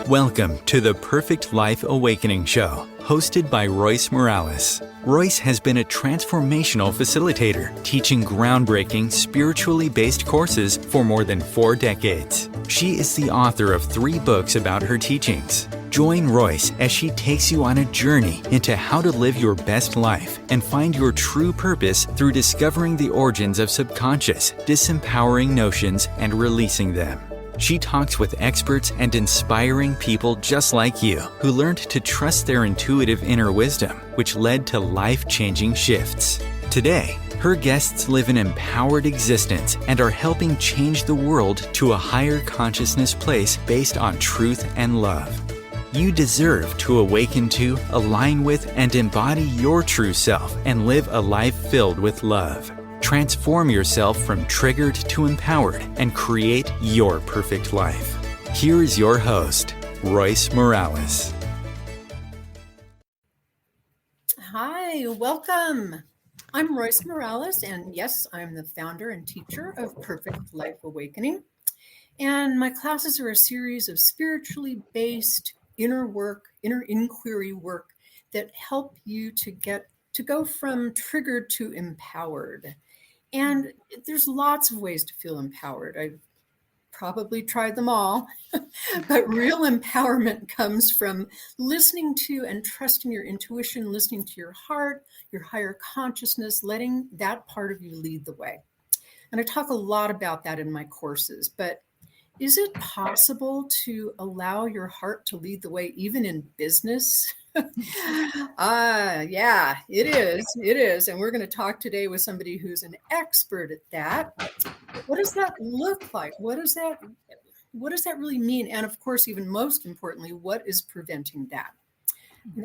Welcome to the Perfect Life Awakening Show, hosted by Royce Morales. Royce has been a transformational facilitator, teaching groundbreaking, spiritually based courses for more than 4 decades. She is the author of 3 books about her teachings. Join Royce as she takes you on a journey into how to live your best life and find your true purpose through discovering the origins of subconscious, disempowering notions and releasing them. She talks with experts and inspiring people just like you who learned to trust their intuitive inner wisdom, which led to life-changing shifts. Today, her guests live an empowered existence and are helping change the world to a higher consciousness place based on truth and love. You deserve to awaken to, align with, and embody your true self and live a life filled with love. Transform yourself from triggered to empowered and create your perfect life. Here is your host, Royce Morales. Hi, welcome. I'm Royce Morales, and yes, I'm the founder and teacher of Perfect Life Awakening. And my classes are a series of spiritually based inner inquiry work that help you to go from triggered to empowered. And there's lots of ways to feel empowered. I've probably tried them all, but real empowerment comes from listening to and trusting your intuition, listening to your heart, your higher consciousness, letting that part of you lead the way. And I talk a lot about that in my courses, but is it possible to allow your heart to lead the way even in business? Yeah, it is. It is. And we're going to talk today with somebody who's an expert at that. What does that look like? What does that really mean? And of course, even most importantly, what is preventing that?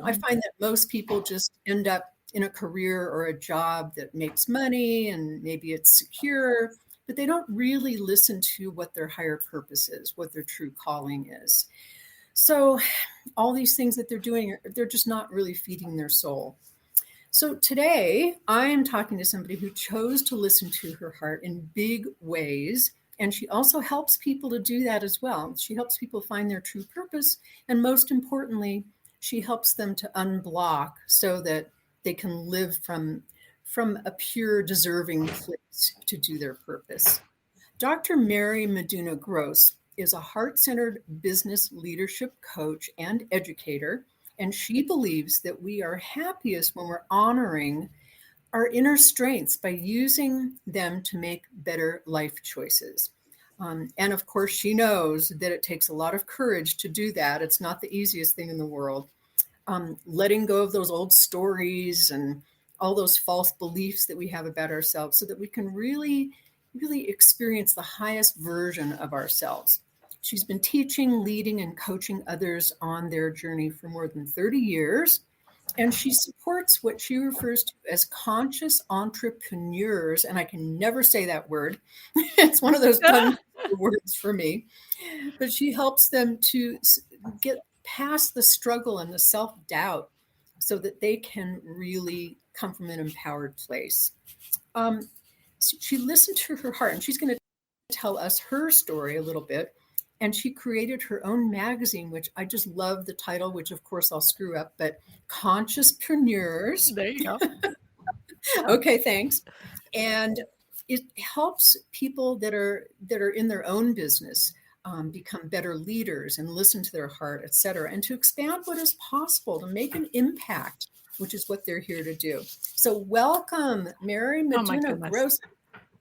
I find that most people just end up in a career or a job that makes money and maybe it's secure, but they don't really listen to what their higher purpose is, what their true calling is. So all these things that they're doing, they're just not really feeding their soul. So today I am talking to somebody who chose to listen to her heart in big ways. And she also helps people to do that as well. She helps people find their true purpose. And most importantly, she helps them to unblock so that they can live from a pure, deserving place to do their purpose. Dr. Mary Meduna-Gross is a heart-centered business leadership coach and educator, and she believes that we are happiest when we're honoring our inner strengths by using them to make better life choices. And of course, she knows that it takes a lot of courage to do that. It's not the easiest thing in the world. Letting go of those old stories and all those false beliefs that we have about ourselves so that we can really experience the highest version of ourselves. She's been teaching, leading, and coaching others on their journey for more than 30 years. And she supports what she refers to as conscious entrepreneurs. And I can never say that word. It's one of those tongue words for me. But she helps them to get past the struggle and the self-doubt so that they can really come from an empowered place. So she listened to her heart, and she's going to tell us her story a little bit. And she created her own magazine, which I just love the title, which of course I'll screw up, but Consciouspreneurs. There you go. Okay, thanks. And it helps people that are in their own business become better leaders and listen to their heart, et cetera, and to expand what is possible, to make an impact, which is what they're here to do. So welcome, Mary Meduna-Gross.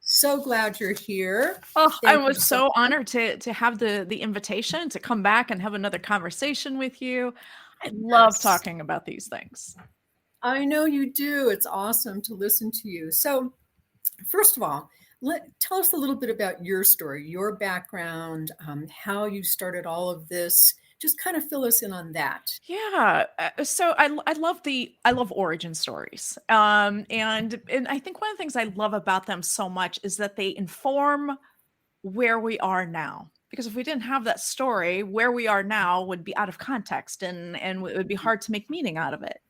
So glad you're here. Oh, I was so honored to have the invitation to come back and have another conversation with you. I love talking about these things. I know you do. It's awesome to listen to you. So first of all, tell us a little bit about your story, your background, how you started all of this. Just kind of fill us in on that. Yeah. So I love origin stories. And I think one of the things I love about them so much is that they inform where we are now. Because if we didn't have that story, where we are now would be out of context and it would be hard to make meaning out of it.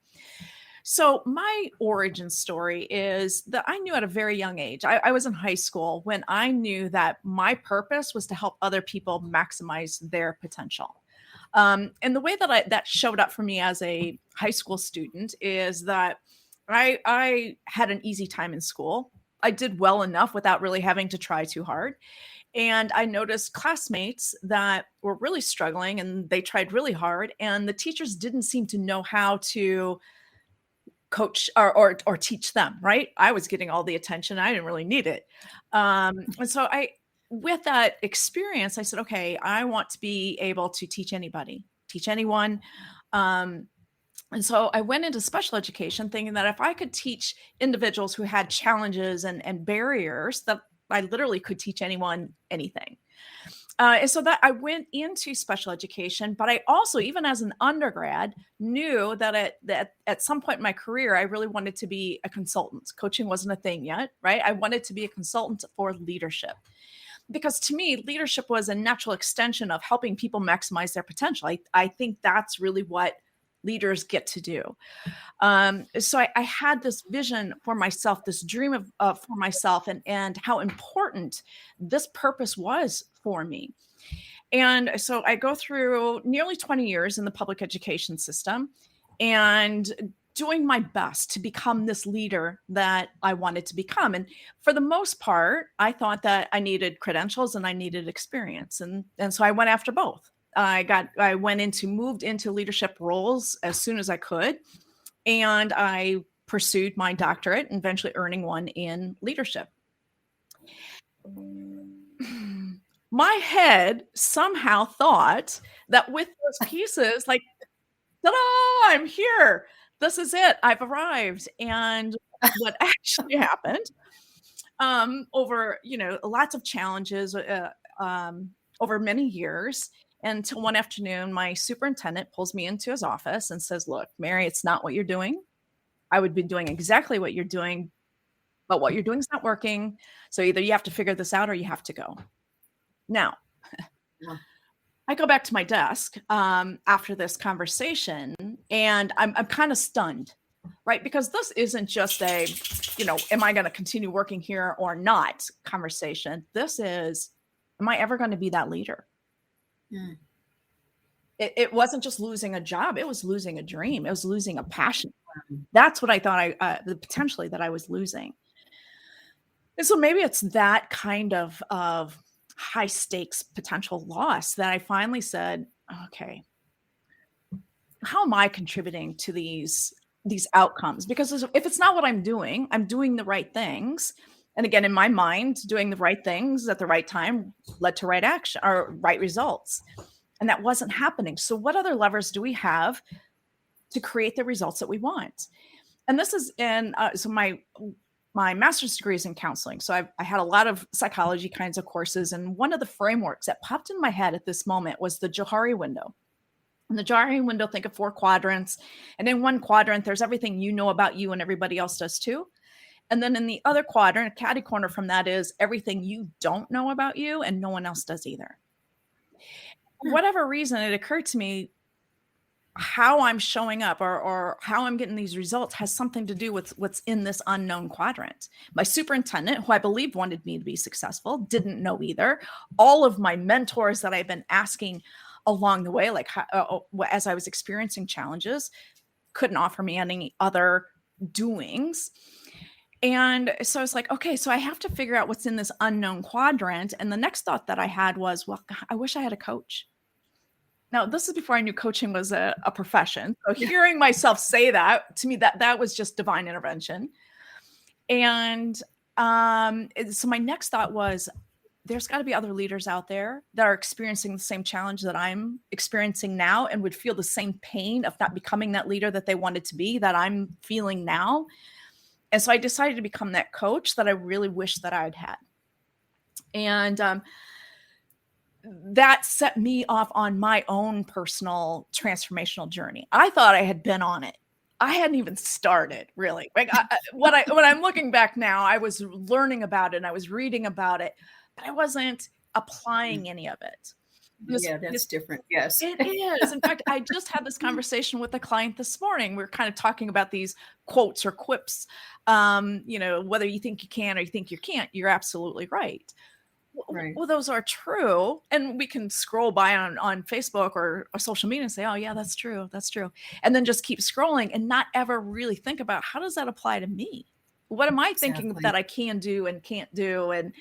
So my origin story is that I knew at a very young age, I was in high school when I knew that my purpose was to help other people maximize their potential. And the way that that showed up for me as a high school student is that I had an easy time in school. I did well enough without really having to try too hard. And I noticed classmates that were really struggling and they tried really hard, and the teachers didn't seem to know how to coach or teach them, right? I was getting all the attention. I didn't really need it. And so with that experience, I said, okay, I want to be able to teach anybody, teach anyone. Um, and so I went into special education thinking that if I could teach individuals who had challenges and barriers, that I literally could teach anyone anything. And so that I went into special education, but I also, even as an undergrad, knew that at some point in my career, I really wanted to be a consultant. Coaching wasn't a thing yet, right? I wanted to be a consultant for leadership because to me, leadership was a natural extension of helping people maximize their potential. I think that's really what leaders get to do. So I had this vision for myself, this dream of for myself, and how important this purpose was for me. And so I go through nearly 20 years in the public education system and doing my best to become this leader that I wanted to become. And for the most part, I thought that I needed credentials and I needed experience. And so I went after both. Moved into leadership roles as soon as I could. And I pursued my doctorate and eventually earning one in leadership. My head somehow thought that with those pieces, like, ta-da, I'm here. This is it. I've arrived. And what actually happened over, lots of challenges over many years, until one afternoon, my superintendent pulls me into his office and says, look, Mary, it's not what you're doing. I would be doing exactly what you're doing, but what you're doing is not working. So either you have to figure this out or you have to go. Now, I go back to my desk after this conversation, and I'm kind of stunned, right? Because this isn't just a, am I going to continue working here or not conversation. This is, am I ever going to be that leader? Mm. It wasn't just losing a job. It was losing a dream. It was losing a passion. That's what I thought potentially that I was losing. And so maybe it's that kind of high stakes potential loss that I finally said, okay, how am I contributing to these outcomes? Because if it's not what I'm doing the right things. And again, in my mind, doing the right things at the right time led to right action or right results. And that wasn't happening. So what other levers do we have to create the results that we want? And this is so my master's degree is in counseling. So I had a lot of psychology kinds of courses. And one of the frameworks that popped in my head at this moment was the Johari window. And the Johari window, think of 4 quadrants. And in one quadrant, there's everything you know about you and everybody else does too. And then in the other quadrant, a catty corner from that is everything you don't know about you and no one else does either. For whatever reason, it occurred to me how I'm showing up or how I'm getting these results has something to do with what's in this unknown quadrant. My superintendent, who I believe wanted me to be successful, didn't know either. All of my mentors that I've been asking along the way, like as I was experiencing challenges, couldn't offer me any other doings. And so I was like, okay, so I have to figure out what's in this unknown quadrant. And the next thought that I had was, well, I wish I had a coach. Now, this is before I knew coaching was a profession. So hearing myself say that, to me, that was just divine intervention. And so my next thought was, there's got to be other leaders out there that are experiencing the same challenge that I'm experiencing now and would feel the same pain of not becoming that leader that they wanted to be, that I'm feeling now. And so I decided to become that coach that I really wish that I'd had. And that set me off on my own personal transformational journey. I thought I had been on it. I hadn't even started, really. Like when I'm looking back now, I was learning about it and I was reading about it, but I wasn't applying any of it. Yeah, that's different. Yes. It is. In fact, I just had this conversation with a client this morning. We're kind of talking about these quotes or quips. Whether you think you can or you think you can't, you're absolutely right. Right. Well, those are true. And we can scroll by on Facebook or social media and say, oh, yeah, that's true. That's true. And then just keep scrolling and not ever really think about how does that apply to me? What am I thinking Exactly. that I can do and can't do? And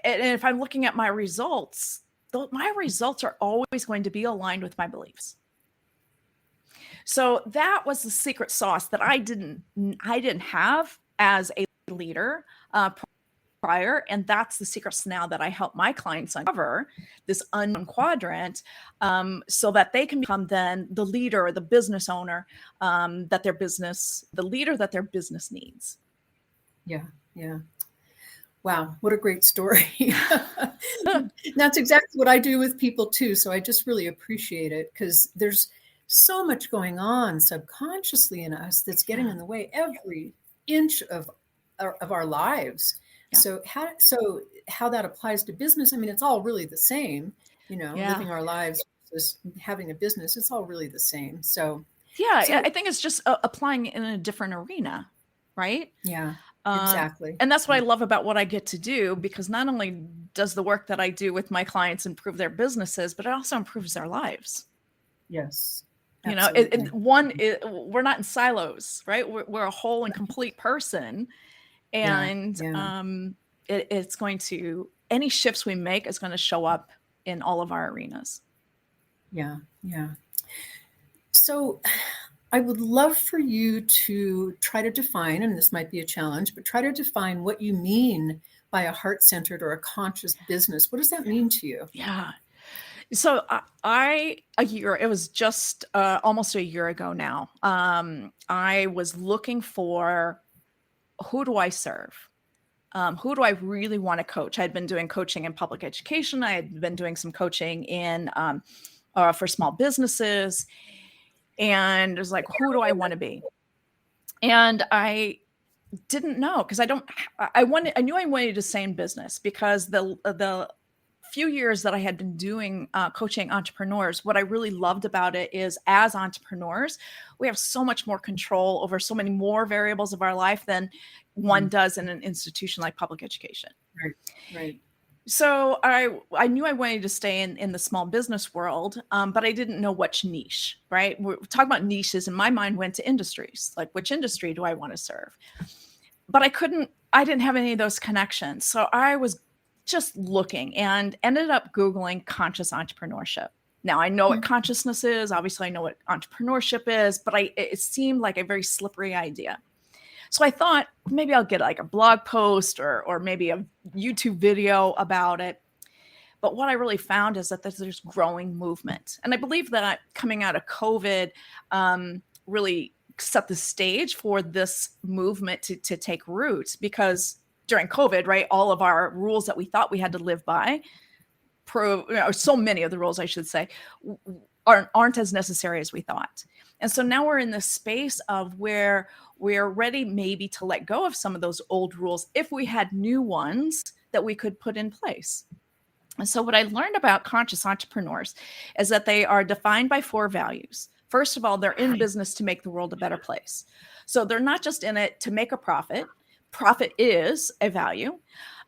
if I'm looking at my results, my results are always going to be aligned with my beliefs. So that was the secret sauce that I didn't have as a leader prior, and that's the secrets now that I help my clients uncover this unknown quadrant, so that they can become then the leader or the business owner the leader that their business needs. Yeah. Yeah. Wow, what a great story. That's exactly what I do with people too. So I just really appreciate it because there's so much going on subconsciously in us that's getting in the way every inch of our lives. Yeah. So how that applies to business, I mean, it's all really the same, living our lives versus having a business, it's all really the same. So I think it's just applying it in a different arena, right? Yeah. Exactly. And that's what I love about what I get to do, because not only does the work that I do with my clients improve their businesses, but it also improves their lives. Yes. We're not in silos, right? We're a whole and complete person. And it's going to, any shifts we make is going to show up in all of our arenas. Yeah. Yeah. So I would love for you to try to define, and this might be a challenge, but try to define what you mean by a heart-centered or a conscious business. What does that mean to you? Yeah. So it was just almost a year ago now. I was looking for, who do I serve? Who do I really want to coach? I had been doing coaching in public education. I had been doing some coaching for small businesses. And it was like, who do I want to be? And I didn't know, because I knew I wanted to stay in business, because the few years that I had been doing coaching entrepreneurs, what I really loved about it is, as entrepreneurs, we have so much more control over so many more variables of our life than one does in an institution like public education. Right. So I knew I wanted to stay in the small business world, but I didn't know which niche, right? We're talking about niches, and my mind went to industries, like which industry do I want to serve? But I didn't have any of those connections. So I was just looking and ended up Googling conscious entrepreneurship. Now I know what consciousness is. Obviously I know what entrepreneurship is, but it seemed like a very slippery idea. So I thought maybe I'll get like a blog post or maybe a YouTube video about it. But what I really found is that there's growing movement. And I believe that coming out of COVID really set the stage for this movement to take root, because during COVID, right, all of our rules that we thought we had to live by, so many of the rules, I should say, aren't as necessary as we thought. And so now we're in this space of where we're ready maybe to let go of some of those old rules if we had new ones that we could put in place. And so what I learned about conscious entrepreneurs is that they are defined by 4 values. First of all, they're in business to make the world a better place. So they're not just in it to make a profit. Profit is a value.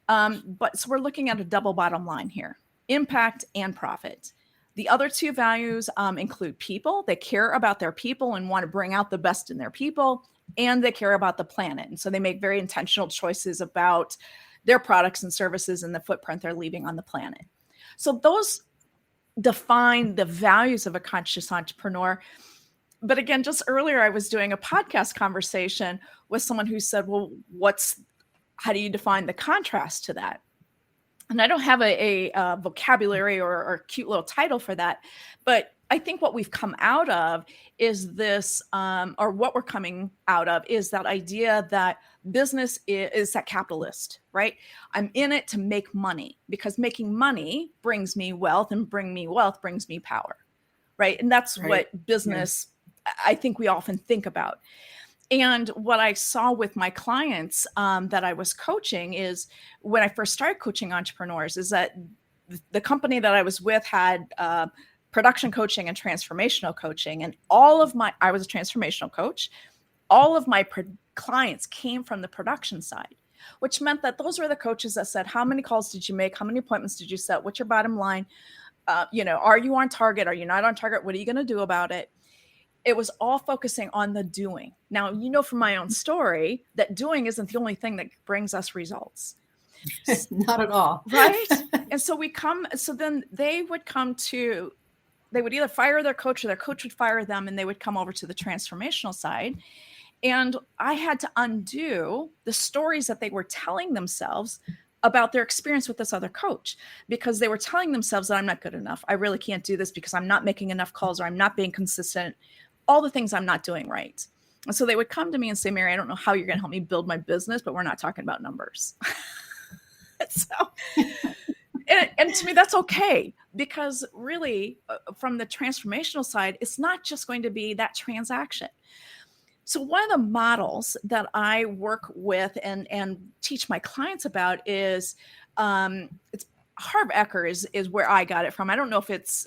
But so we're looking at a double bottom line here: impact and profit. The other 2 values include people. They care about their people and want to bring out the best in their people, and they care about the planet. And so they make very intentional choices about their products and services and the footprint they're leaving on the planet. So those define the values of a conscious entrepreneur. But again, just earlier, I was doing a podcast conversation with someone who said, well, how do you define the contrast to that? And I don't have a vocabulary or cute little title for that, but I think what we've come out of is this, or what we're coming out of is that idea that business is that capitalist, right? I'm in it to make money, because making money brings me wealth, and bring me wealth brings me power, right? And that's what business, I think we often think about. And what I saw with my clients that I was coaching is, when I first started coaching entrepreneurs, is that the company that I was with had production coaching and transformational coaching. And I was a transformational coach. All of my clients came from the production side, which meant that those were the coaches that said, how many calls did you make? How many appointments did you set? What's your bottom line? Are you on target? Are you not on target? What are you going to do about it? It was all focusing on the doing. Now, from my own story that doing isn't the only thing that brings us results. Not at all. Right. And so then they would either fire their coach or their coach would fire them, and they would come over to the transformational side. And I had to undo the stories that they were telling themselves about their experience with this other coach, because they were telling themselves that I'm not good enough. I really can't do this because I'm not making enough calls, or I'm not being consistent, all the things I'm not doing right. And so they would come to me and say, Mary, I don't know how you're going to help me build my business, but we're not talking about numbers. And to me, that's okay, because really from the transformational side, it's not just going to be that transaction. So one of the models that I work with and teach my clients about is it's Harv Eker is where I got it from. I don't know if it's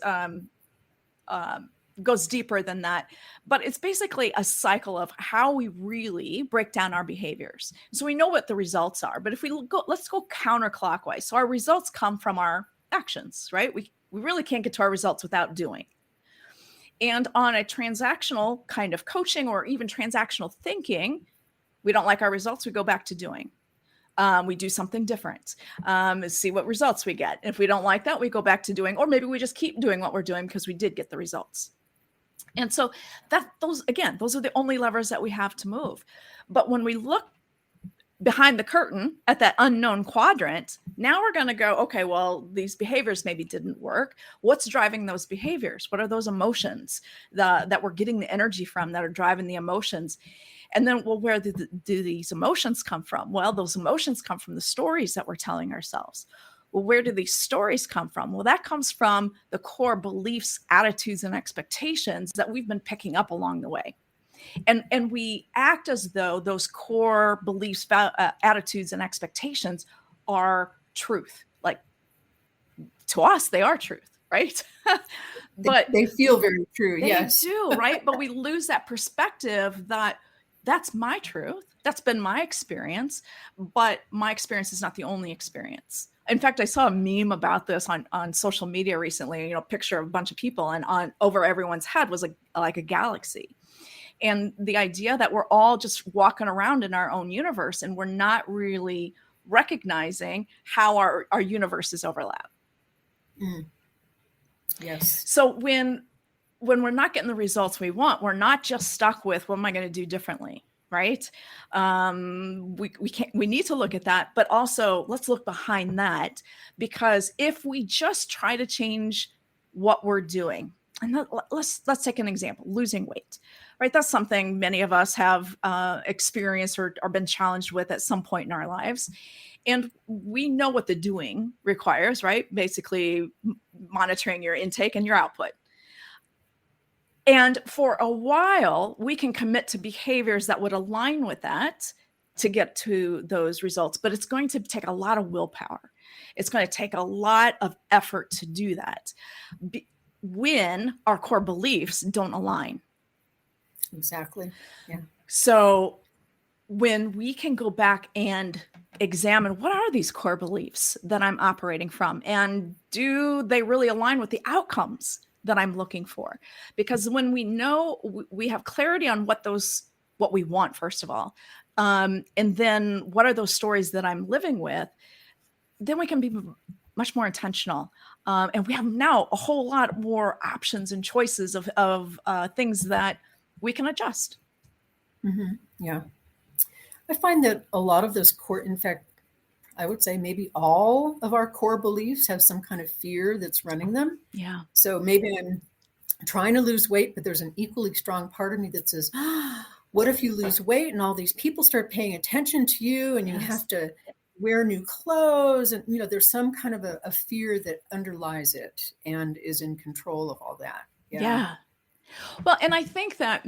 goes deeper than that, but it's basically a cycle of how we really break down our behaviors. So we know what the results are, but if let's go counterclockwise. So our results come from our actions, right? We really can't get to our results without doing. And on a transactional kind of coaching or even transactional thinking, we don't like our results, we go back to doing. We do something different, see what results we get. If we don't like that, we go back to doing, or maybe we just keep doing what we're doing because we did get the results. And so those are the only levers that we have to move. But when we look behind the curtain at that unknown quadrant, now we're going to go, okay, well, these behaviors maybe didn't work. What's driving those behaviors? What are those emotions that we're getting the energy from that are driving the emotions? And then, well, where do these emotions come from? Well, those emotions come from the stories that we're telling ourselves. Well, where do these stories come from? Well, that comes from the core beliefs, attitudes, and expectations that we've been picking up along the way. And we act as though those core beliefs, attitudes, and expectations are truth. Like, to us, they are truth, right? But they feel very true. Yes, they do, right? But we lose that perspective that that's my truth. That's been my experience, but my experience is not the only experience. In fact, I saw a meme about this on social media recently, a picture of a bunch of people, and over everyone's head was like a galaxy. And the idea that we're all just walking around in our own universe and we're not really recognizing how our universes overlap. Mm. Yes. So when we're not getting the results we want, we're not just stuck with, what am I going to do differently? Right? We need to look at that, but also let's look behind that, because if we just try to change what we're doing, and let's take an example, losing weight, right? That's something many of us have experienced or been challenged with at some point in our lives. And we know what the doing requires, right? Basically monitoring your intake and your output. And for a while, we can commit to behaviors that would align with that to get to those results. But it's going to take a lot of willpower. It's going to take a lot of effort to do that when our core beliefs don't align. Exactly. Yeah. So when we can go back and examine, what are these core beliefs that I'm operating from? And do they really align with the outcomes that I'm looking for? Because when we know, we have clarity on what we want, first of all, and then what are those stories that I'm living with, then we can be much more intentional. And we have now a whole lot more options and choices of things that we can adjust. Mm-hmm. Yeah. I find that a lot of those core, in fact, I would say maybe all of our core beliefs have some kind of fear that's running them. Yeah. So maybe I'm trying to lose weight, but there's an equally strong part of me that says, what if you lose weight and all these people start paying attention to you and you have to wear new clothes? And, there's some kind of a fear that underlies it and is in control of all that. Yeah. Well, and I think that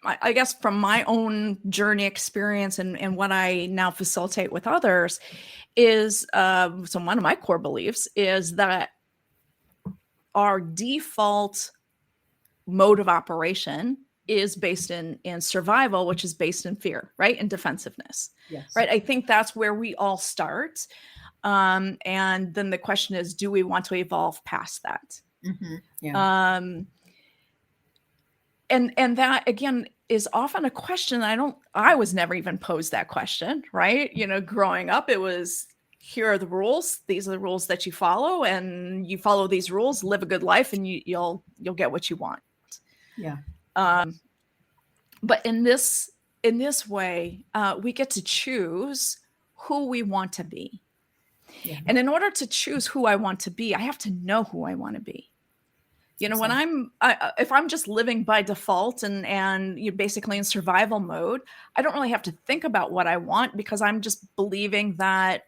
I guess from my own journey experience and what I now facilitate with others is, so one of my core beliefs is that our default mode of operation is based in survival, which is based in fear, right? And defensiveness, Yes. right? I think that's where we all start. And then the question is, do we want to evolve past that? Mm-hmm. Yeah. And that again is often a question I was never even posed that question, right? Growing up, it was, here are the rules. These are the rules that you follow, and you follow these rules, live a good life, and you'll get what you want. Yeah. But in this way, we get to choose who we want to be. Yeah. And in order to choose who I want to be, I have to know who I want to be. When if I'm just living by default and you're basically in survival mode, I don't really have to think about what I want, because I'm just believing that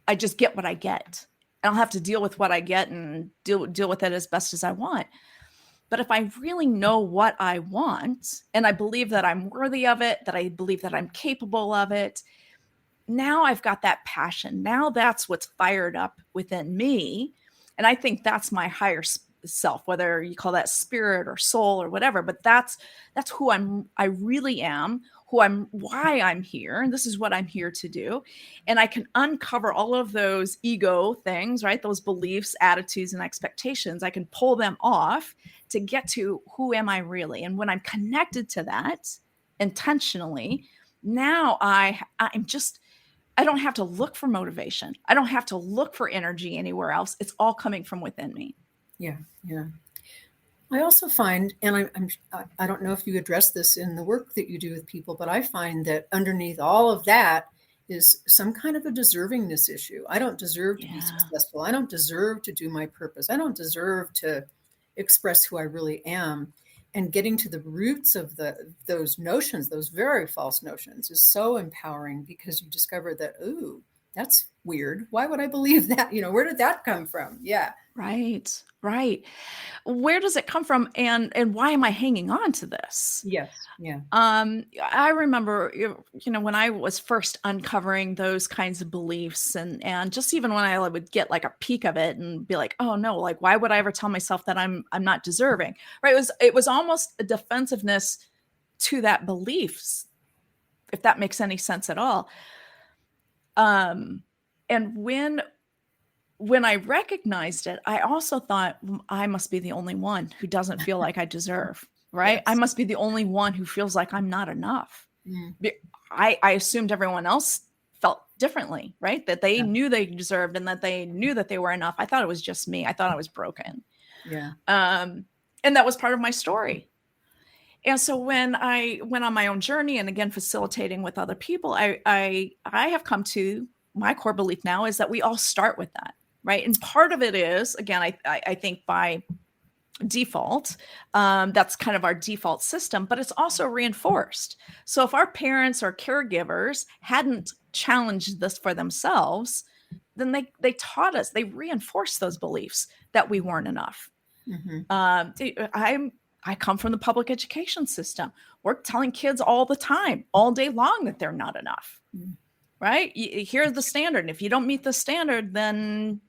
I just get what I get. And I'll have to deal with what I get and deal with it as best as I want. But if I really know what I want, and I believe that I'm worthy of it, that I believe that I'm capable of it, now I've got that passion. Now that's what's fired up within me. And I think that's my higher self, whether you call that spirit or soul or whatever, but that's who I really am, why I'm here. And this is what I'm here to do. And I can uncover all of those ego things, right? Those beliefs, attitudes, and expectations. I can pull them off to get to who am I really? And when I'm connected to that intentionally, now I don't have to look for motivation. I don't have to look for energy anywhere else. It's all coming from within me. Yeah. Yeah. I also find, and I don't know if you address this in the work that you do with people, but I find that underneath all of that is some kind of a deservingness issue. I don't deserve to be successful. I don't deserve to do my purpose. I don't deserve to express who I really am. And getting to the roots of those notions, those very false notions, is so empowering, because you discover that, ooh, that's weird. Why would I believe that? Where did that come from? Yeah. Right. Where does it come from? And why am I hanging on to this? Yes. Yeah. I remember, when I was first uncovering those kinds of beliefs, and just even when I would get like a peek of it and be like, oh no, like, why would I ever tell myself that I'm not deserving? Right. It was almost a defensiveness to that beliefs, if that makes any sense at all. And when I recognized it, I also thought, I must be the only one who doesn't feel like I deserve, right? Yes. I must be the only one who feels like I'm not enough. Mm. I assumed everyone else felt differently, right? That they knew they deserved, and that they knew that they were enough. I thought it was just me. I thought I was broken. Yeah. And that was part of my story. And so when I went on my own journey, and again, facilitating with other people, I have come to my core belief now is that we all start with that. Right. And part of it is, again, I think by default, that's kind of our default system, but it's also reinforced. So if our parents or caregivers hadn't challenged this for themselves, then they taught us, they reinforced those beliefs that we weren't enough. Mm-hmm. I come from the public education system. We're telling kids all the time, all day long, that they're not enough. Mm-hmm. Right. Here's the standard. And if you don't meet the standard, then,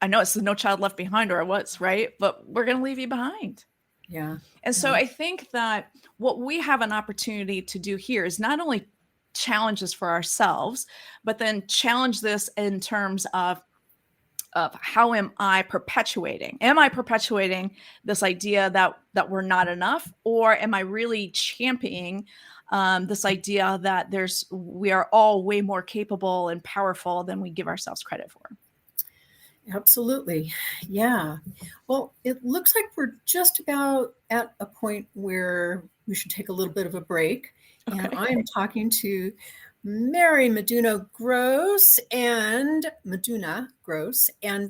I know it's No Child Left Behind, or it was, right? But we're going to leave you behind. Yeah. And so I think that what we have an opportunity to do here is not only challenge this for ourselves, but then challenge this in terms of how am I perpetuating? Am I perpetuating this idea that we're not enough? Or am I really championing this idea that we are all way more capable and powerful than we give ourselves credit for? Absolutely. Yeah. Well, it looks like we're just about at a point where we should take a little bit of a break. Okay. And I am talking to Mary Meduna-Gross, and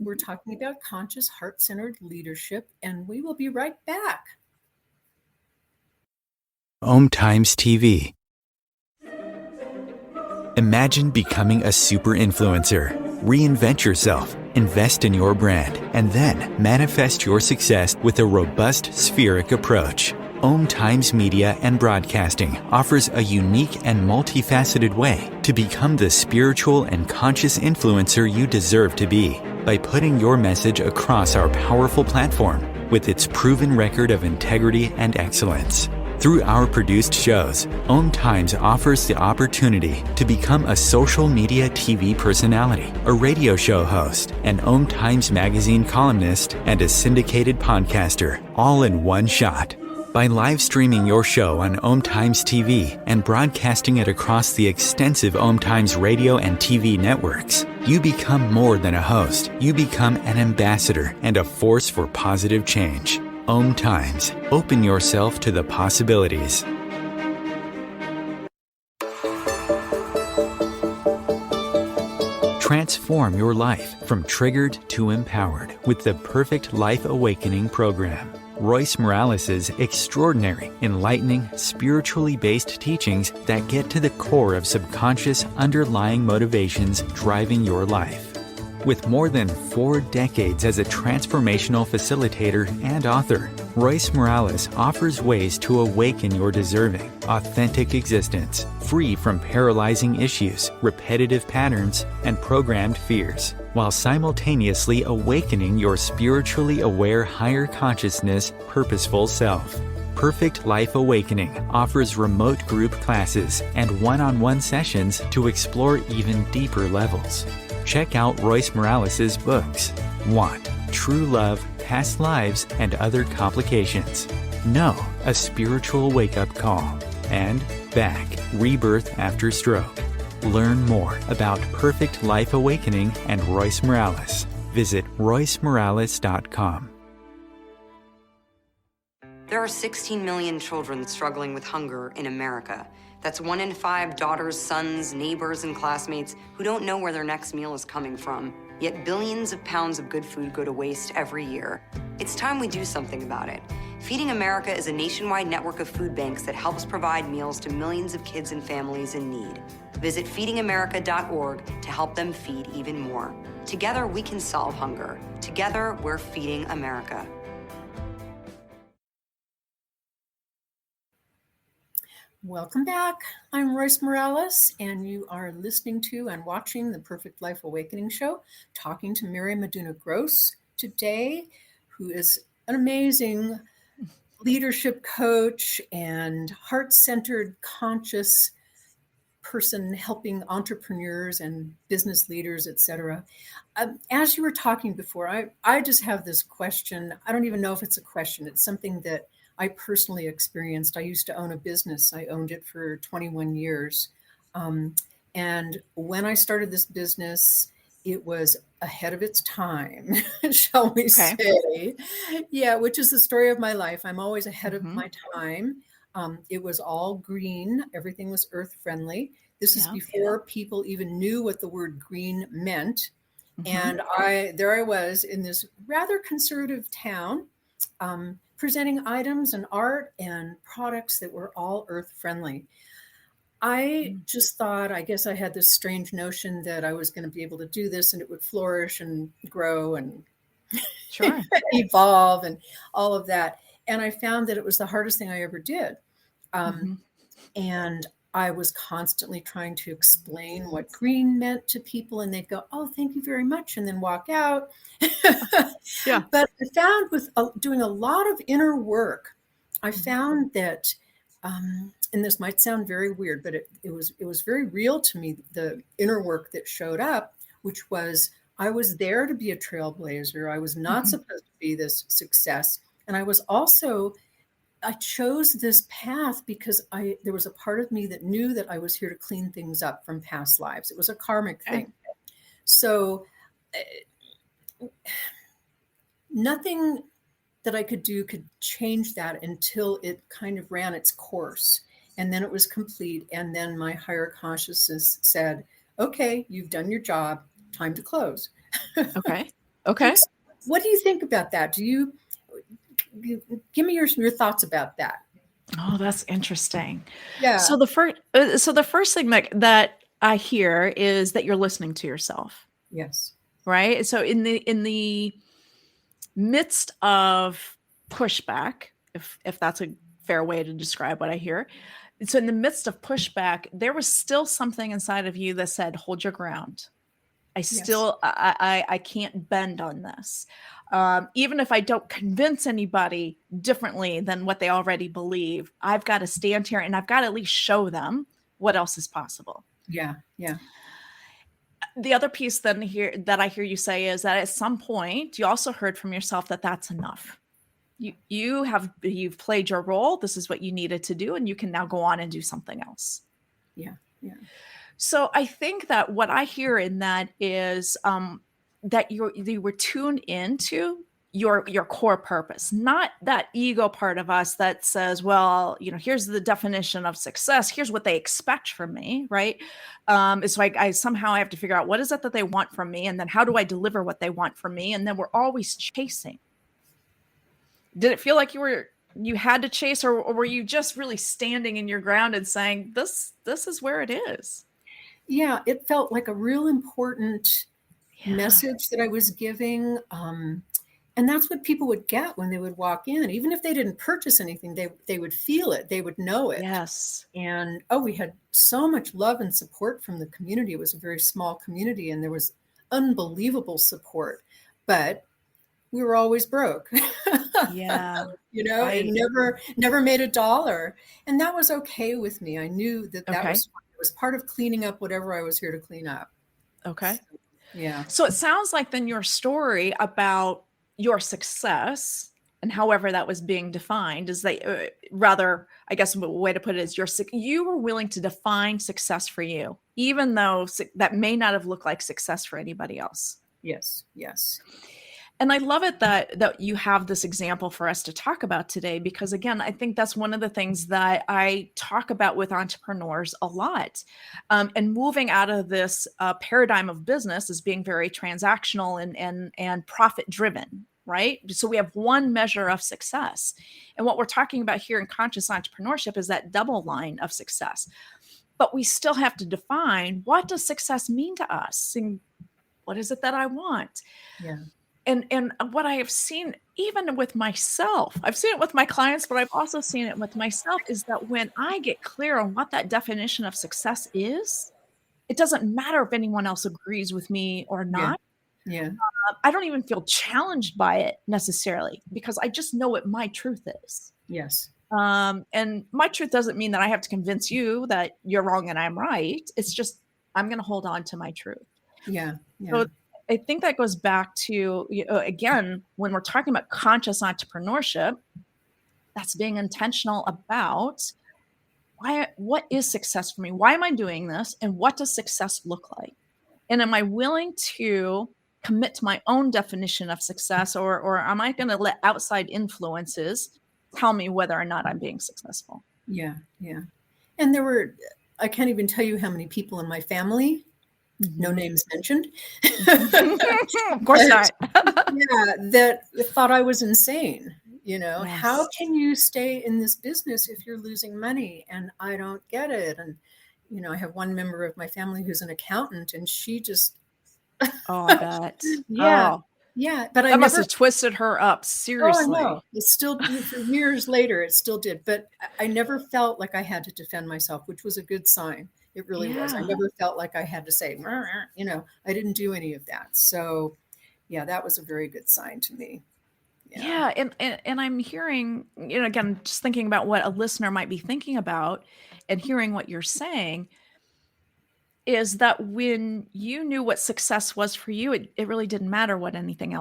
we're talking about conscious, heart-centered leadership, and we will be right back. OMTimes TV. Imagine becoming a super influencer. Reinvent yourself, invest in your brand, and then manifest your success with a robust, spheric approach. OMTimes Media and Broadcasting offers a unique and multifaceted way to become the spiritual and conscious influencer you deserve to be by putting your message across our powerful platform with its proven record of integrity and excellence. Through our produced shows, OMTimes offers the opportunity to become a social media TV personality, a radio show host, an OMTimes magazine columnist, and a syndicated podcaster, all in one shot. By live streaming your show on OMTimes TV and broadcasting it across the extensive OMTimes radio and TV networks, you become more than a host. You become an ambassador and a force for positive change. OMTimes. Open yourself to the possibilities. Transform your life from triggered to empowered with the Perfect Life Awakening program. Royce Morales' extraordinary, enlightening, spiritually based teachings that get to the core of subconscious underlying motivations driving your life. With more than 4 decades as a transformational facilitator and author, Royce Morales offers ways to awaken your deserving, authentic existence, free from paralyzing issues, repetitive patterns, and programmed fears, while simultaneously awakening your spiritually aware higher consciousness, purposeful self. Perfect Life Awakening offers remote group classes and one-on-one sessions to explore even deeper levels. Check out Royce Morales' books, Want, True Love, Past Lives, and Other Complications. No, a Spiritual Wake-Up Call. And Back, Rebirth After Stroke. Learn more about Perfect Life Awakening and Royce Morales. Visit roycemorales.com. There are 16 million children struggling with hunger in America. That's 1 in 5 daughters, sons, neighbors, and classmates who don't know where their next meal is coming from. Yet billions of pounds of good food go to waste every year. It's time we do something about it. Feeding America is a nationwide network of food banks that helps provide meals to millions of kids and families in need. Visit feedingamerica.org to help them feed even more. Together, we can solve hunger. Together, we're feeding America. Welcome back. I'm Royce Morales, and you are listening to and watching the Perfect Life Awakening Show, talking to Mary Meduna-Gross today, who is an amazing leadership coach and heart-centered, conscious person helping entrepreneurs and business leaders, etc. As you were talking before, I just have this question. I don't even know if it's a question. It's something that I personally experienced. I used to own a business. I owned it for 21 years. And when I started this business, it was ahead of its time, shall we say. Yeah, which is the story of my life. I'm always ahead of my time. It was all green. Everything was earth friendly. This is before people even knew what the word green meant. And there I was in this rather conservative town, presenting items and art and products that were all earth friendly. I just thought, I guess I had this strange notion that I was going to be able to do this and it would flourish and grow and evolve and all of that. And I found that it was the hardest thing I ever did. And I was constantly trying to explain what green meant to people, and they'd go, "Oh, thank you very much," and then walk out. But I found with doing a lot of inner work, I found that, and this might sound very weird, but it was very real to me, the inner work that showed up, which was I was there to be a trailblazer. I was not supposed to be this success. And I chose this path because there was a part of me that knew that I was here to clean things up from past lives. It was a karmic thing. So nothing that I could do could change that until it kind of ran its course. And then it was complete. And then my higher consciousness said, okay, you've done your job. Time to close. Okay. What do you think about that? Give me your thoughts about that. Oh, that's interesting. Yeah. So the first thing that I hear is that you're listening to yourself. Yes. Right. So in the midst of pushback, if that's a fair way to describe what I hear. So in the midst of pushback, there was still something inside of you that said, hold your ground. Yes. I can't bend on this. Even if I don't convince anybody differently than what they already believe, I've got to stand here and I've got to at least show them what else is possible. Yeah. Yeah. The other piece then here that I hear you say is that at some point you also heard from yourself that that's enough. You've played your role. This is what you needed to do, and you can now go on and do something else. Yeah. Yeah. So I think that what I hear in that is that you were tuned into your core purpose, not that ego part of us that says, well, here's the definition of success. Here's what they expect from me, right? It's like I somehow have to figure out what is it that they want from me, and then how do I deliver what they want from me? And then we're always chasing. Did it feel like you had to chase, or were you just really standing in your ground and saying, this is where it is? Yeah, it felt like a real important message that I was giving. And that's what people would get when they would walk in. Even if they didn't purchase anything, they would feel it. They would know it. Yes. And we had so much love and support from the community. It was a very small community, and there was unbelievable support. But we were always broke. Yeah. Right. It never made a dollar. And that was okay with me. I knew that was part of cleaning up whatever I was here to clean up. Okay. So, yeah. So it sounds like then your story about your success, and however that was being defined, is that rather, I guess a way to put it is you were willing to define success for you, even though that may not have looked like success for anybody else. Yes. Yes. And I love it that you have this example for us to talk about today, because again, I think that's one of the things that I talk about with entrepreneurs a lot, and moving out of this paradigm of business as being very transactional and profit driven, right? So we have one measure of success. And what we're talking about here in conscious entrepreneurship is that double line of success. But we still have to define, what does success mean to us? And what is it that I want? Yeah. And what I have seen, even with myself, I've seen it with my clients, but I've also seen it with myself, is that when I get clear on what that definition of success is, it doesn't matter if anyone else agrees with me or not. Yeah. I don't even feel challenged by it necessarily, because I just know what my truth is. Yes. And my truth doesn't mean that I have to convince you that you're wrong and I'm right. It's just, I'm going to hold on to my truth. Yeah. Yeah. So I think that goes back to, again, when we're talking about conscious entrepreneurship, that's being intentional about what is success for me? Why am I doing this? And what does success look like? And am I willing to commit to my own definition of success, or am I going to let outside influences tell me whether or not I'm being successful? Yeah. Yeah. And I can't even tell you how many people in my family, no names mentioned, of course not, that thought I was insane. Yes. How can you stay in this business if you're losing money? And I don't get it. And, I have one member of my family who's an accountant, and she just, oh, I bet. Yeah. Oh. Yeah. But That must have twisted her up. Seriously. Oh, I know. It's still, for years later, it still did. But I never felt like I had to defend myself, which was a good sign. It really was. I never felt like I had to say, I didn't do any of that. So, yeah, that was a very good sign to me. Yeah. And I'm hearing, again, just thinking about what a listener might be thinking about and hearing what you're saying, is that when you knew what success was for you, it really didn't matter what anyone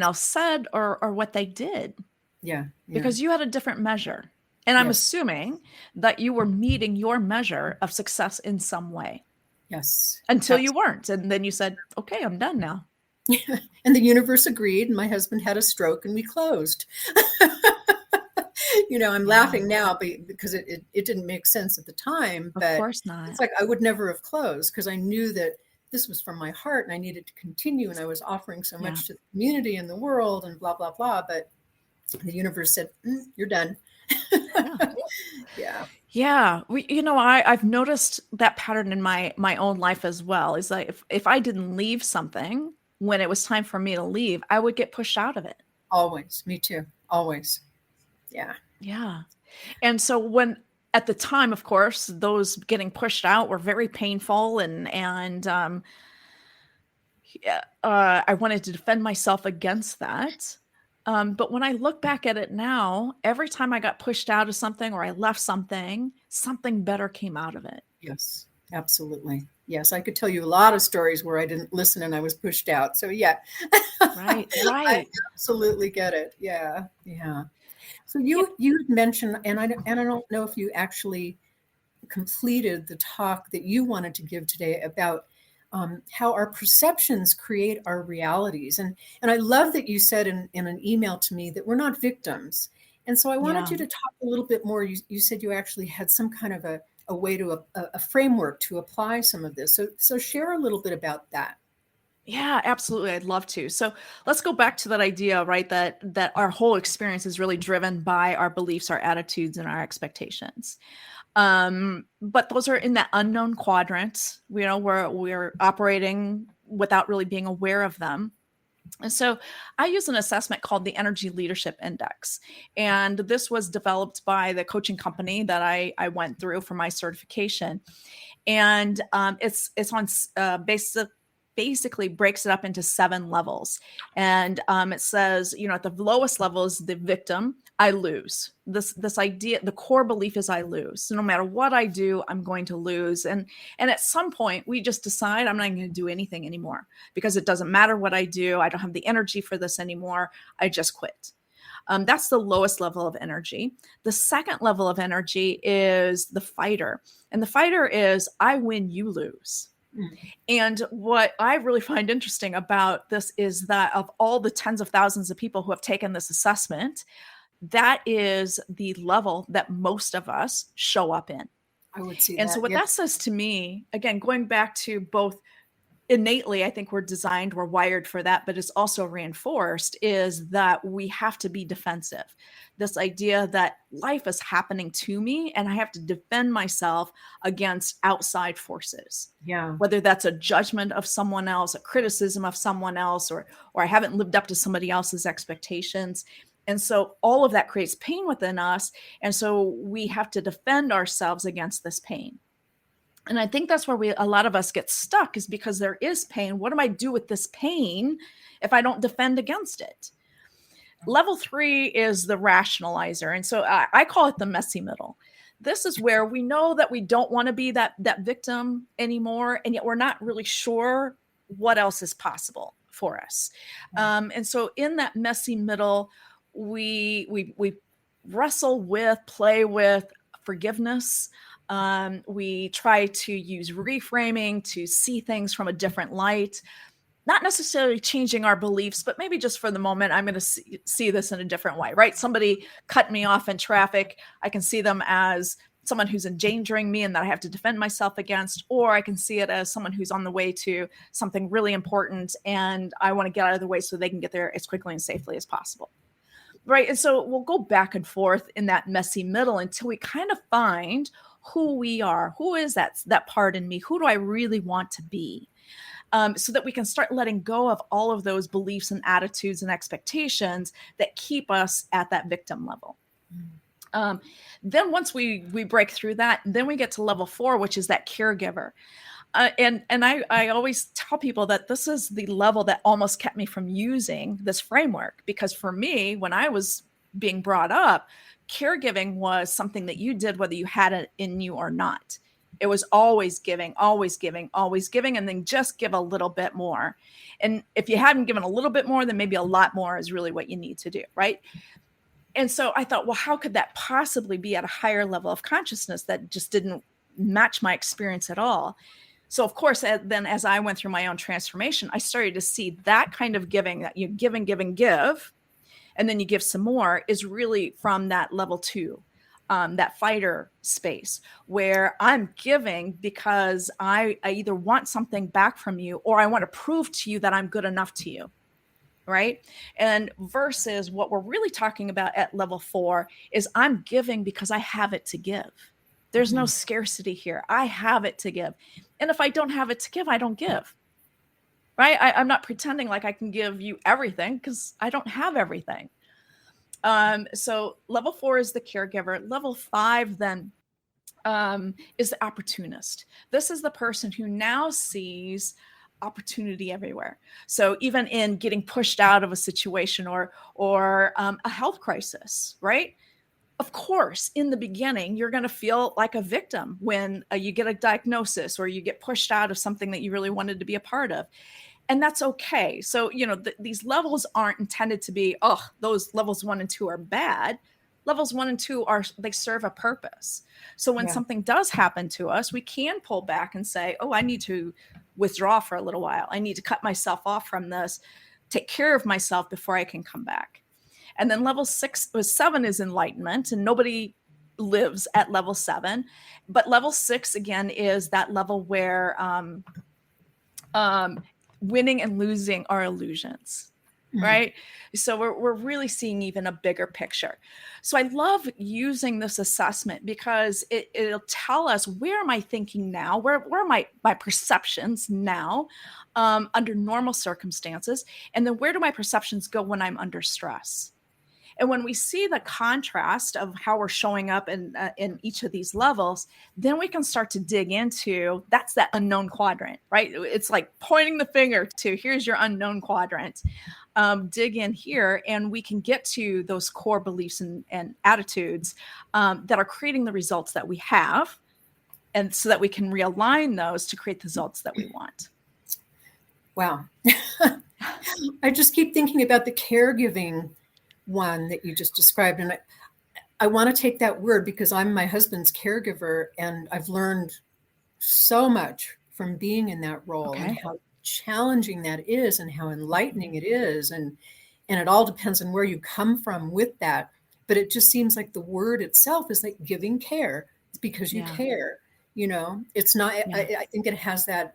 else said or what they did. Yeah. Because you had a different measure. And I'm assuming that you were meeting your measure of success in some way. Yes. Until you weren't. And then you said, okay, I'm done now. And the universe agreed. And my husband had a stroke and we closed. I'm laughing now because it didn't make sense at the time. But of course not. It's like I would never have closed, because I knew that this was from my heart and I needed to continue. And I was offering so much to the community and the world and blah, blah, blah. But the universe said, you're done. Yeah. I've noticed that pattern in my own life as well. Is like if I didn't leave something when it was time for me to leave, I would get pushed out of it. Always. Me too. Always. Yeah. Yeah. And so when at the time, of course, those getting pushed out were very painful, and yeah, I wanted to defend myself against that. But when I look back at it now, every time I got pushed out of something or I left something, something better came out of it. Yes, absolutely. Yes, I could tell you a lot of stories where I didn't listen and I was pushed out. So yeah, Right, I right. absolutely get it. Yeah, yeah. So Yeah, you had mentioned, and I don't know if you actually completed the talk that you wanted to give today about how our perceptions create our realities. And I love that you said in an email to me that we're not victims. And so I wanted yeah. you to talk a little bit more. You said you actually had some kind of a way to a framework to apply some of this. So share a little bit about that. Yeah, absolutely. I'd love to. So let's go back to that idea, right? That our whole experience is really driven by our beliefs, our attitudes, and our expectations. But those are in that unknown quadrant. We're operating without really being aware of them. And so I use an assessment called the Energy Leadership Index. And this was developed by the coaching company that I went through for my certification. And it's on basically breaks it up into 7 levels. And it says, at the lowest level is the victim. I lose. This idea, the core belief is I lose. So no matter what I do, I'm going to lose. And at some point, we just decide I'm not going to do anything anymore because it doesn't matter what I do. I don't have the energy for this anymore. I just quit. That's the lowest level of energy. The second level of energy is the fighter. And the fighter is I win, you lose. Mm. And what I really find interesting about this is that of all the tens of thousands of people who have taken this assessment, that is the level that most of us show up in. I would see And so that. what Yeah. that says to me, again, going back to both innately, I think we're wired for that, but it's also reinforced is that we have to be defensive. This idea that life is happening to me and I have to defend myself against outside forces, Yeah. whether that's a judgment of someone else, a criticism of someone else, or I haven't lived up to somebody else's expectations. And so all of that creates pain within us. And so we have to defend ourselves against this pain. And I think that's where a lot of us get stuck is because there is pain. What do I do with this pain if I don't defend against it? Level 3 is the rationalizer. And so I call it the messy middle. This is where we know that we don't want to be that victim anymore. And yet we're not really sure what else is possible for us. And so in that messy middle, we wrestle with, play with forgiveness. We try to use reframing to see things from a different light, not necessarily changing our beliefs, but maybe just for the moment, I'm going to see this in a different way, right? Somebody cut me off in traffic. I can see them as someone who's endangering me and that I have to defend myself against, or I can see it as someone who's on the way to something really important and I want to get out of the way so they can get there as quickly and safely as possible. Right. And so we'll go back and forth in that messy middle until we kind of find who we are. Who is that part in me? Who do I really want to be? So that we can start letting go of all of those beliefs and attitudes and expectations that keep us at that victim level. Then once we break through that, then we get to level 4, which is that caregiver. And I always tell people that this is the level that almost kept me from using this framework, because for me, when I was being brought up, caregiving was something that you did whether you had it in you or not. It was always giving, always giving, always giving, and then just give a little bit more. And if you hadn't given a little bit more, then maybe a lot more is really what you need to do, right? And so I thought, well, how could that possibly be at a higher level of consciousness that just didn't match my experience at all? So, of course, then as I went through my own transformation, I started to see that kind of giving, that you give and give and give, and then you give some more, is really from that level 2, that fighter space, where I'm giving because I either want something back from you or I want to prove to you that I'm good enough to you. Right. And versus what we're really talking about at level 4 is I'm giving because I have it to give. There's no scarcity here. I have it to give. And if I don't have it to give, I don't give. Right. I'm not pretending like I can give you everything because I don't have everything. So level 4 is the caregiver. Level 5 then is the opportunist. This is the person who now sees opportunity everywhere. So even in getting pushed out of a situation or a health crisis, right? Of course, in the beginning, you're going to feel like a victim when you get a diagnosis or you get pushed out of something that you really wanted to be a part of. And that's okay. So, these levels aren't intended to be, those levels 1 and 2 are bad. Levels 1 and 2 they serve a purpose. So when something does happen to us, we can pull back and say, I need to withdraw for a little while. I need to cut myself off from this, take care of myself before I can come back. And then level 7 is enlightenment, and nobody lives at level 7. But level 6, again, is that level where winning and losing are illusions, right? So we're really seeing even a bigger picture. So I love using this assessment because it'll tell us, where am I thinking now? Where are my perceptions now under normal circumstances? And then where do my perceptions go when I'm under stress? And when we see the contrast of how we're showing up in each of these levels, then we can start to dig into, that's that unknown quadrant, right? It's like pointing the finger to, here's your unknown quadrant. Dig in here, and we can get to those core beliefs and attitudes that are creating the results that we have, and so that we can realign those to create the results that we want. Wow. I just keep thinking about the caregiving one that you just described. And I want to take that word because I'm my husband's caregiver, and I've learned so much from being in that role and how challenging that is and how enlightening it is. And it all depends on where you come from with that. But it just seems like the word itself is like giving care. It's because you care, it's not, I think it has that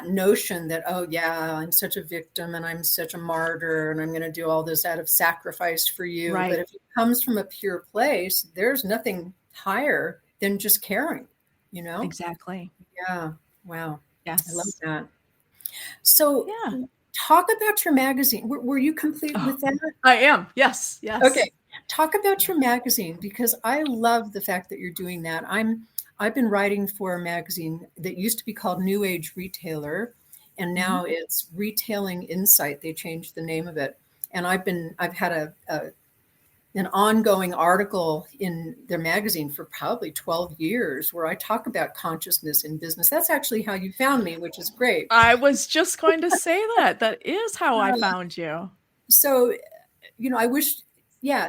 notion that, I'm such a victim and I'm such a martyr and I'm going to do all this out of sacrifice for you. Right. But if it comes from a pure place, there's nothing higher than just caring, Exactly. Yeah. Wow. Yes. I love that. So talk about your magazine. Were you complete with that? I am. Yes. Okay. Talk about your magazine, because I love the fact that you're doing that. I've been writing for a magazine that used to be called New Age Retailer, and now it's Retailing Insight. They changed the name of it. And I've had an ongoing article in their magazine for probably 12 years where I talk about consciousness in business. That's actually how you found me, which is great. I was just going to say that. That is how I found you. So, I wish,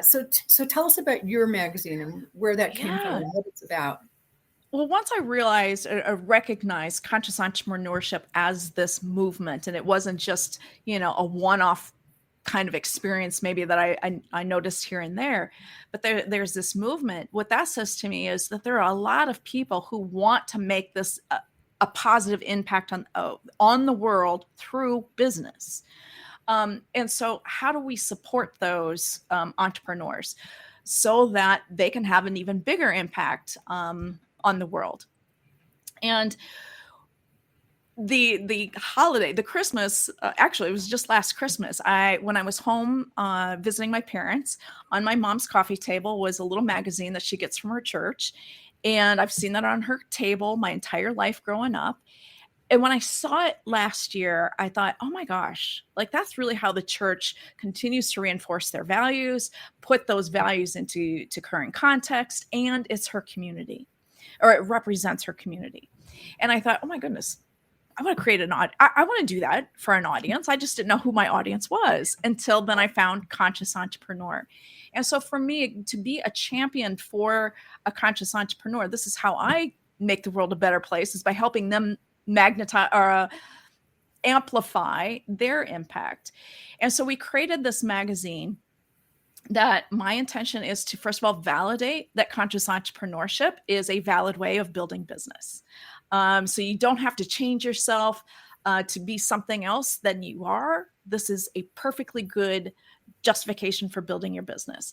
So tell us about your magazine and where that came from and what it's about. Well, once I realized or recognized conscious entrepreneurship as this movement, and it wasn't just, a one-off kind of experience maybe that I noticed here and there, but there's this movement. What that says to me is that there are a lot of people who want to make this a positive impact on the world through business. And so how do we support those entrepreneurs so that they can have an even bigger impact on the world? And the holiday, the Christmas, actually it was just last Christmas, when I was home visiting my parents, on my mom's coffee table was a little magazine that she gets from her church. And I've seen that on her table my entire life growing up. And when I saw it last year, I thought, oh my gosh, like that's really how the church continues to reinforce their values, put those values into current context, and it's her community, or it represents her community. And I thought, oh my goodness, I want to create I want to do that for an audience. I just didn't know who my audience was until then I found Conscious Entrepreneur. And so for me to be a champion for a conscious entrepreneur, this is how I make the world a better place, is by helping them magnetize or amplify their impact. And so we created this magazine that my intention is to, first of all, validate that conscious entrepreneurship is a valid way of building business. So you don't have to change yourself to be something else than you are. This is a perfectly good justification for building your business.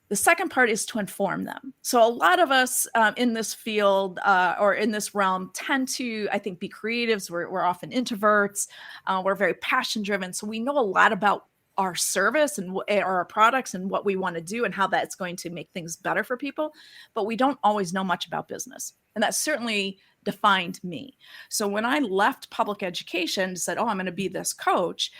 The second part is to inform them. So a lot of us in this field or in this realm tend to, I think, be creatives. We're often introverts. We're very passion driven. So we know a lot about our service and or our products and what we want to do and how that's going to make things better for people, but we don't always know much about business. And that certainly defined me. So when I left public education and said, oh, I'm going to be this coach,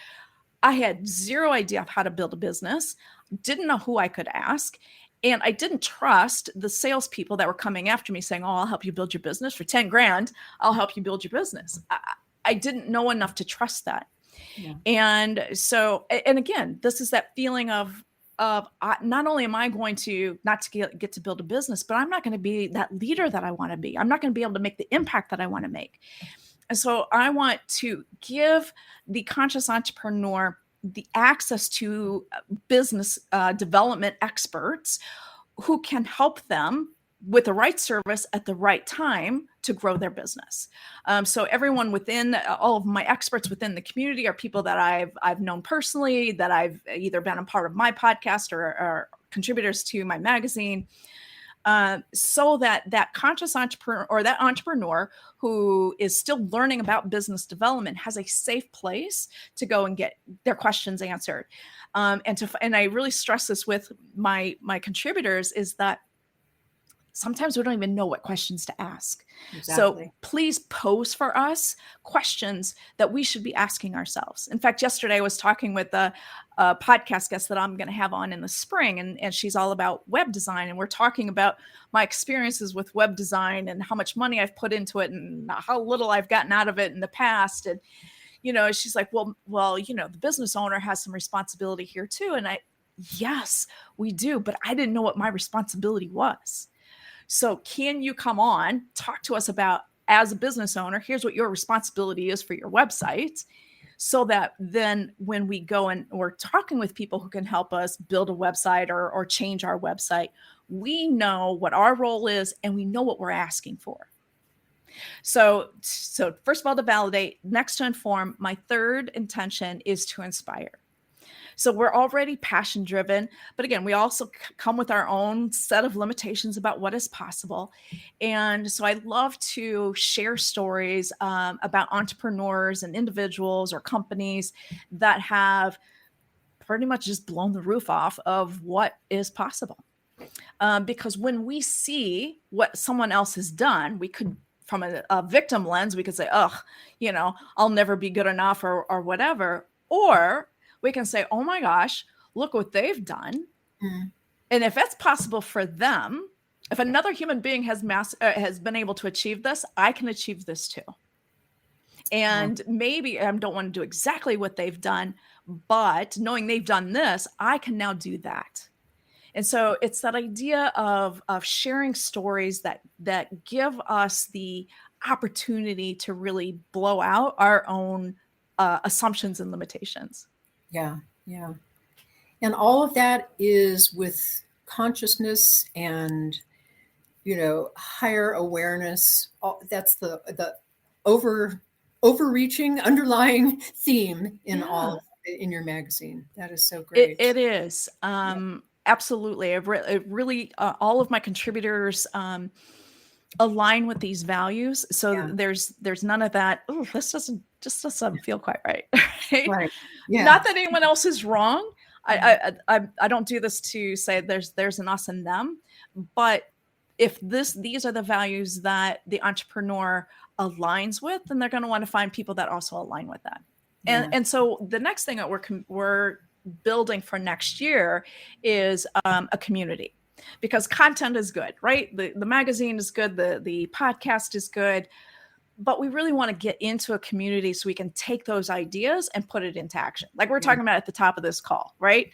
I had zero idea of how to build a business, didn't know who I could ask. And I didn't trust the salespeople that were coming after me saying, oh, I'll help you build your business for 10 grand. I'll help you build your business. I didn't know enough to trust that. Yeah. And so, and again, this is that feeling of not only am I going to not to get to build a business, but I'm not going to be that leader that I want to be. I'm not going to be able to make the impact that I want to make. And so I want to give the conscious entrepreneur the access to business development experts who can help them with the right service at the right time to grow their business. So everyone within all of my experts within the community are people that I've known personally, that I've either been a part of my podcast or contributors to my magazine. So that conscious entrepreneur or that entrepreneur who is still learning about business development has a safe place to go and get their questions answered. And I really stress this with my contributors is that sometimes we don't even know what questions to ask. Exactly. So please pose for us questions that we should be asking ourselves. In fact, yesterday I was talking with a podcast guest that I'm going to have on in the spring, and she's all about web design. And we're talking about my experiences with web design and how much money I've put into it and how little I've gotten out of it in the past. And, she's like, well, the business owner has some responsibility here too. And yes, we do. But I didn't know what my responsibility was. So can you come on, talk to us about, as a business owner, here's what your responsibility is for your website, so that then when we go and we're talking with people who can help us build a website or change our website, we know what our role is and we know what we're asking for. So first of all, to validate, next to inform, my third intention is to inspire. So we're already passion driven, but again, we also come with our own set of limitations about what is possible. And so I love to share stories about entrepreneurs and individuals or companies that have pretty much just blown the roof off of what is possible. Because when we see what someone else has done, we could, from a victim lens, we could say, I'll never be good enough or whatever. Or we can say, oh my gosh, look what they've done. Mm. And if that's possible for them, if another human being has been able to achieve this, I can achieve this too. And maybe I don't want to do exactly what they've done, but knowing they've done this, I can now do that. And so it's that idea of sharing stories that give us the opportunity to really blow out our own assumptions and limitations. Yeah. Yeah. And all of that is with consciousness and, higher awareness. That's the overreaching underlying theme in in your magazine. That is so great. It is. Absolutely. It really, all of my contributors align with these values. So there's none of that. Oh, this doesn't feel quite right. Right. Yeah. Not that anyone else is wrong. I don't do this to say there's an us and them, but if these are the values that the entrepreneur aligns with, then they're going to want to find people that also align with that. Yeah. And so the next thing that we're building for next year is a community. Because content is good, right? The magazine is good, the podcast is good, but we really want to get into a community so we can take those ideas and put it into action. Like we're talking about at the top of this call, right?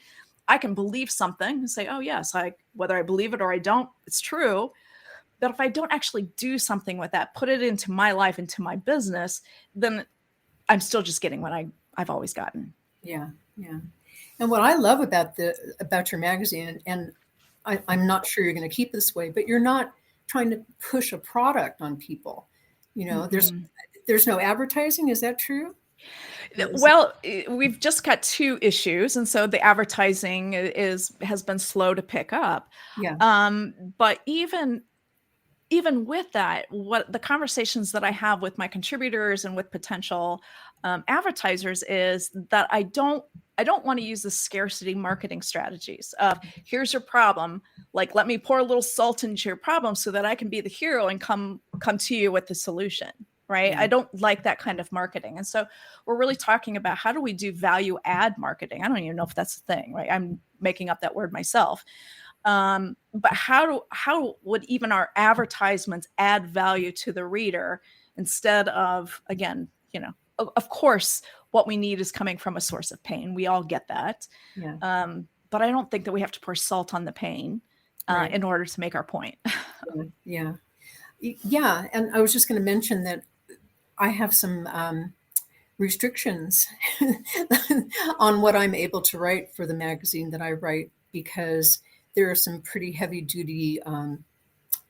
I can believe something and say, oh yes, whether I believe it or I don't, it's true. But if I don't actually do something with that, put it into my life, into my business, then I'm still just getting what I've always gotten. Yeah, yeah. And what I love about your magazine, and I'm not sure you're going to keep it this way, but you're not trying to push a product on people. There's no advertising. Is that true? Well, we've just got 2 issues. And so the advertising has been slow to pick up. Yeah. But even with that, what the conversations that I have with my contributors and with potential advertisers is that I don't I don't want to use the scarcity marketing strategies of here's your problem. Like, let me pour a little salt into your problem so that I can be the hero and come to you with the solution. Right. I don't like that kind of marketing. And so we're really talking about how do we do value add marketing? I don't even know if that's a thing, right? I'm making up that word myself. But how would even our advertisements add value to the reader instead of, again, of course, what we need is coming from a source of pain. We all get that. Yeah. But I don't think that we have to pour salt on the pain in order to make our point. Yeah. Yeah. And I was just going to mention that I have some restrictions on what I'm able to write for the magazine that I write, because there are some pretty heavy duty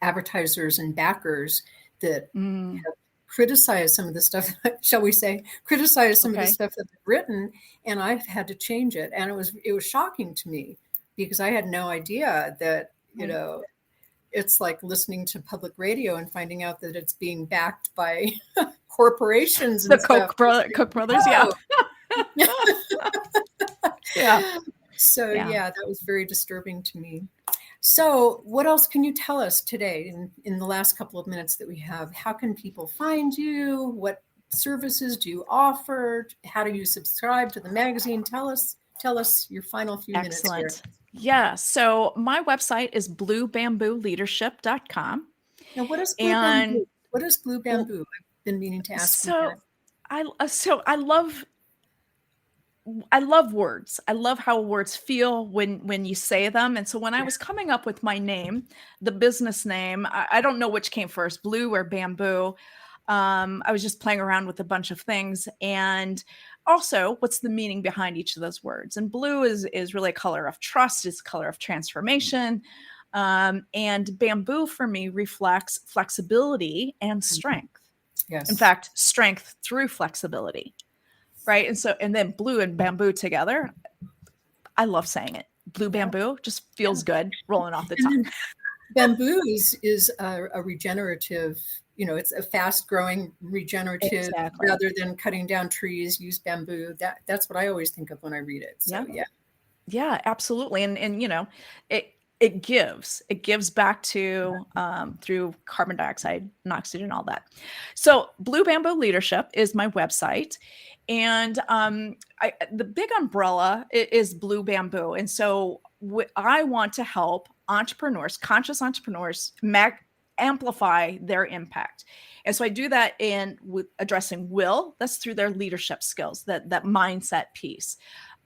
advertisers and backers that have criticized some of the stuff, shall we say, criticized some of the stuff that I've written, and I've had to change it. And it was shocking to me, because I had no idea that, it's like listening to public radio and finding out that it's being backed by corporations and the Koch brothers. Yeah. Yeah. So that was very disturbing to me. So what else can you tell us today in the last couple of minutes that we have? How can people find you? What services do you offer? How do you subscribe to the magazine? Tell us your final few minutes here. Yeah. So my website is bluebambooleadership.com. Now, what is Blue Bamboo? What is Blue Bamboo? I've been meaning to ask you that. I love words. I love how words feel when you say them. And so when I was coming up with my name, the business name, I don't know which came first, blue or bamboo. I was just playing around with a bunch of things. And also, what's the meaning behind each of those words? And blue is really a color of trust. It's a color of transformation. And bamboo for me reflects flexibility and strength. Yes. In fact, strength through flexibility. Right. And then blue and bamboo together. I love saying it. Blue bamboo just feels good rolling off the tongue. Bamboo is a regenerative, it's a fast growing regenerative rather than cutting down trees, use bamboo. That's what I always think of when I read it. So yeah, absolutely. And it gives back to through carbon dioxide and oxygen, all that. So Blue Bamboo Leadership is my website. And the big umbrella is Blue Bamboo. And so I want to help entrepreneurs, conscious entrepreneurs, amplify their impact. And so I do that with addressing will. That's through their leadership skills, that mindset piece.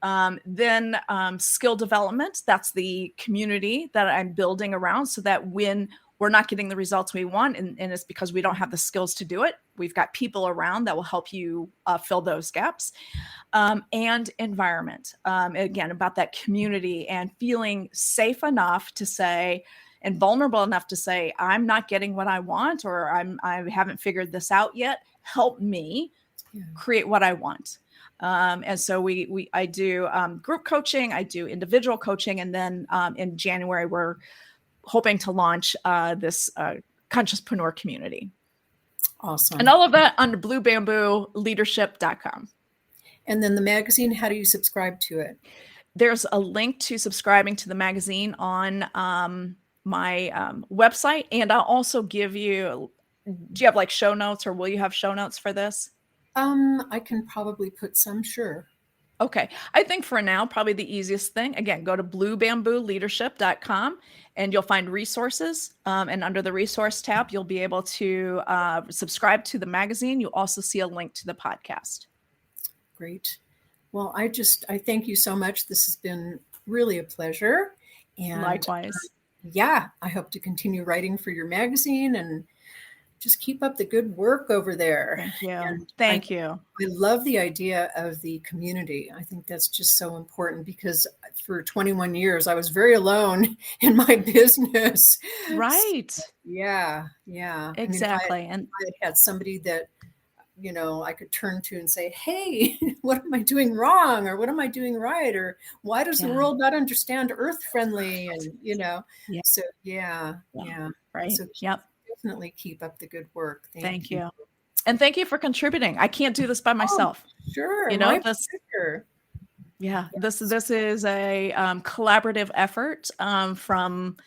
Then skill development, that's the community that I'm building around, so that when we're not getting the results we want, and it's because we don't have the skills to do it, we've got people around that will help you fill those gaps. And environment, again, about that community and feeling safe enough to say, and vulnerable enough to say, I'm not getting what I want, or I haven't figured this out yet. Help me create what I want. And so I do group coaching, I do individual coaching, and then in January we're hoping to launch this consciouspreneur community. Awesome. And all of that under bluebambooleadership.com. And then the magazine, how do you subscribe to it? There's a link to subscribing to the magazine on my website. And I'll also give you, do you have like show notes, or will you have show notes for this? I can probably put some, sure. Okay. I think for now, probably the easiest thing, again, go to bluebambooleadership.com and you'll find resources. And under the resource tab, you'll be able to subscribe to the magazine. You'll also see a link to the podcast. Great. Well, I thank you so much. This has been really a pleasure. And likewise. I hope to continue writing for your magazine and just keep up the good work over there. Thank you. Thank you. I love the idea of the community. I think that's just so important, because for 21 years, I was very alone in my business. Right. So, yeah. Exactly. And I had somebody that, I could turn to and say, hey, what am I doing wrong? Or what am I doing right? Or why does the world not understand earth friendly? And, so Right. So definitely keep up the good work. Thank you. And thank you for contributing. I can't do this by myself. Sure. Pleasure. Yeah, Yes. this is a collaborative effort from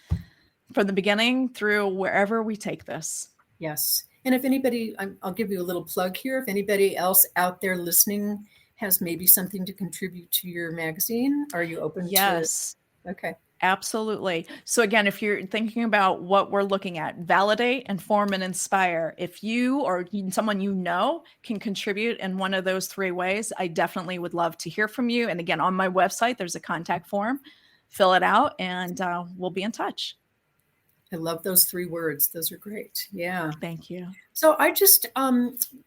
the beginning through wherever we take this. Yes. And if anybody, I'll give you a little plug here. If anybody else out there listening has maybe something to contribute to your magazine, are you open to? Yes. Okay. Absolutely. So again, if you're thinking about what we're looking at, validate, inform, and inspire. If you or someone you know can contribute in one of those three ways, I definitely would love to hear from you. And again, on my website, there's a contact form. Fill it out, and we'll be in touch. I love those three words. Those are great. Yeah. Thank you. So I just,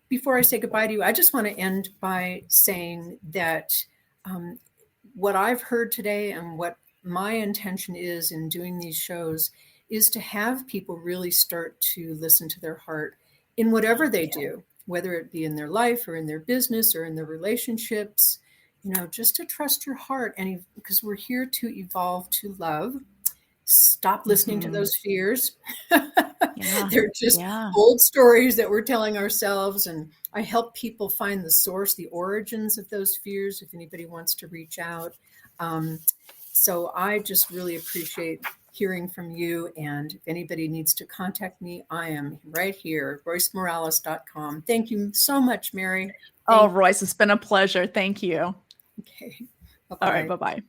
before I say goodbye to you, I just want to end by saying that what I've heard today and what my intention is in doing these shows is to have people really start to listen to their heart in whatever they do, whether it be in their life or in their business or in their relationships, just to trust your heart. And because we're here to evolve to love, stop listening to those fears. Yeah. They're just Yeah. old stories that we're telling ourselves. And I help people find the source, the origins of those fears, if anybody wants to reach out. So I just really appreciate hearing from you. And if anybody needs to contact me, I am right here, roycemorales.com. Thank you so much, Mary. Oh, Royce, it's been a pleasure. Thank you. Okay. All Bye-bye. right. Bye-bye.